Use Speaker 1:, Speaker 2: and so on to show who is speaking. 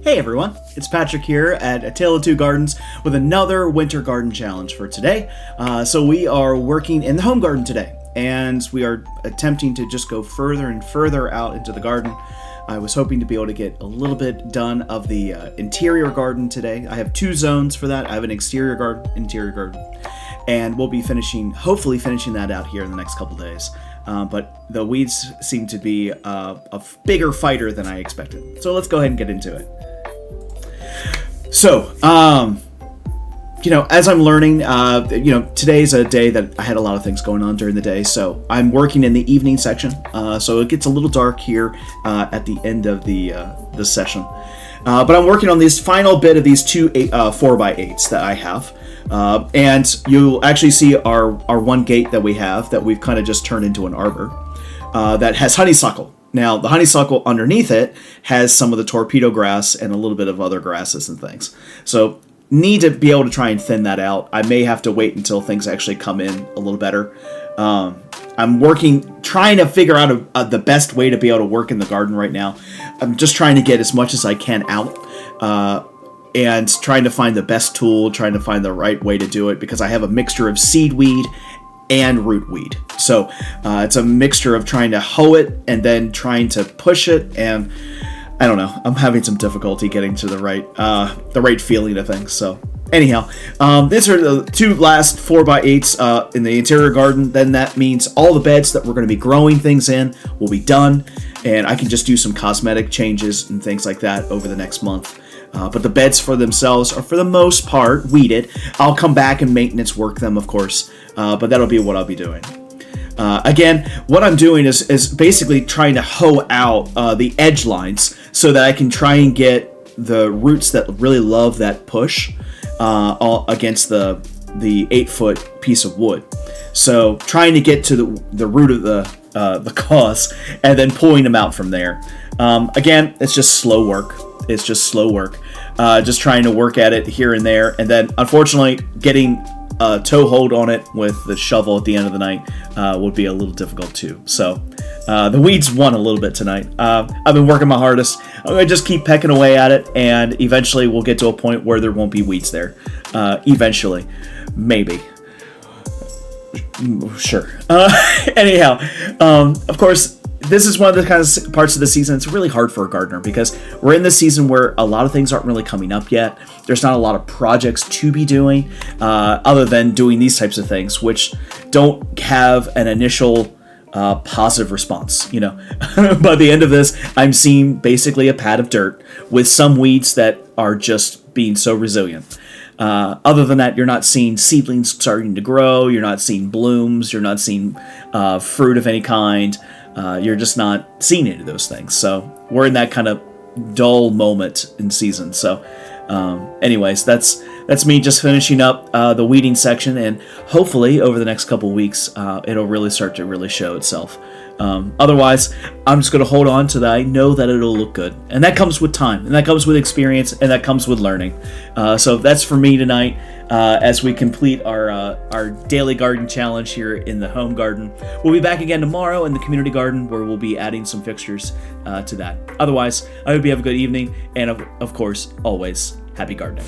Speaker 1: Hey everyone, it's Patrick here at A Tale of Two Gardens with another winter garden challenge for today. So we are working in the home garden today, and we are attempting to just go further and further out into the garden. I was hoping to be able to get a little bit done of the interior garden today. I have two zones for that. I have an exterior garden, interior garden, and we'll be hopefully finishing that out here in the next couple days. But the weeds seem to be a bigger fighter than I expected. So let's go ahead and get into it. So, as I'm learning, today's a day that I had a lot of things going on during the day. So I'm working in the evening section. So it gets a little dark here at the end of the session. But I'm working on this final bit of these two 4x8s that I have. And you'll actually see our one gate that we have that we've kind of just turned into an arbor that has honeysuckle. Now, the honeysuckle underneath it has some of the torpedo grass and a little bit of other grasses and things. So, need to be able to try and thin that out. I may have to wait until things actually come in a little better. I'm trying to figure out the best way to be able to work in the garden right now. I'm just trying to get as much as I can out. And trying to find the best tool, trying to find the right way to do it, because I have a mixture of seedweed and rootweed. So it's a mixture of trying to hoe it and then trying to push it, and I don't know. I'm having some difficulty getting to the right feeling of things. So anyhow, these are the two last 4x8s in the interior garden. Then that means all the beds that we're going to be growing things in will be done, and I can just do some cosmetic changes and things like that over the next month. But the beds for themselves are, for the most part, weeded. I'll come back and maintenance work them, of course, but that'll be what I'll be doing. Again, what I'm doing is basically trying to hoe out the edge lines so that I can try and get the roots that really love that push all against the 8-foot piece of wood. So trying to get to the root of the cause and then pulling them out from there. Again, it's just slow work. Just trying to work at it here and there, and then unfortunately getting a toe hold on it with the shovel at the end of the night would be a little difficult too. So the weeds won a little bit tonight. I've been working my hardest. I'm going to just keep pecking away at it, and eventually we'll get to a point where there won't be weeds there. Eventually. Maybe. Sure. Anyhow, of course, this is one of the kind of parts of the season. It's really hard for a gardener because we're in this season where a lot of things aren't really coming up yet. There's not a lot of projects to be doing other than doing these types of things, which don't have an initial positive response. By the end of this, I'm seeing basically a pad of dirt with some weeds that are just being so resilient. Other than that, you're not seeing seedlings starting to grow. You're not seeing blooms. You're not seeing fruit of any kind. You're just not seeing any of those things. So we're in that kind of dull moment in season. So anyways, that's me just finishing up the weeding section, and hopefully over the next couple weeks it'll really start to really show itself. Otherwise, I'm just going to hold on to that. I know that it'll look good, and that comes with time, and that comes with experience, and that comes with learning. So that's for me tonight as we complete our daily garden challenge here in the home garden. We'll be back again tomorrow in the community garden, where we'll be adding some fixtures to that. Otherwise, I hope you have a good evening, and of course, always happy gardening.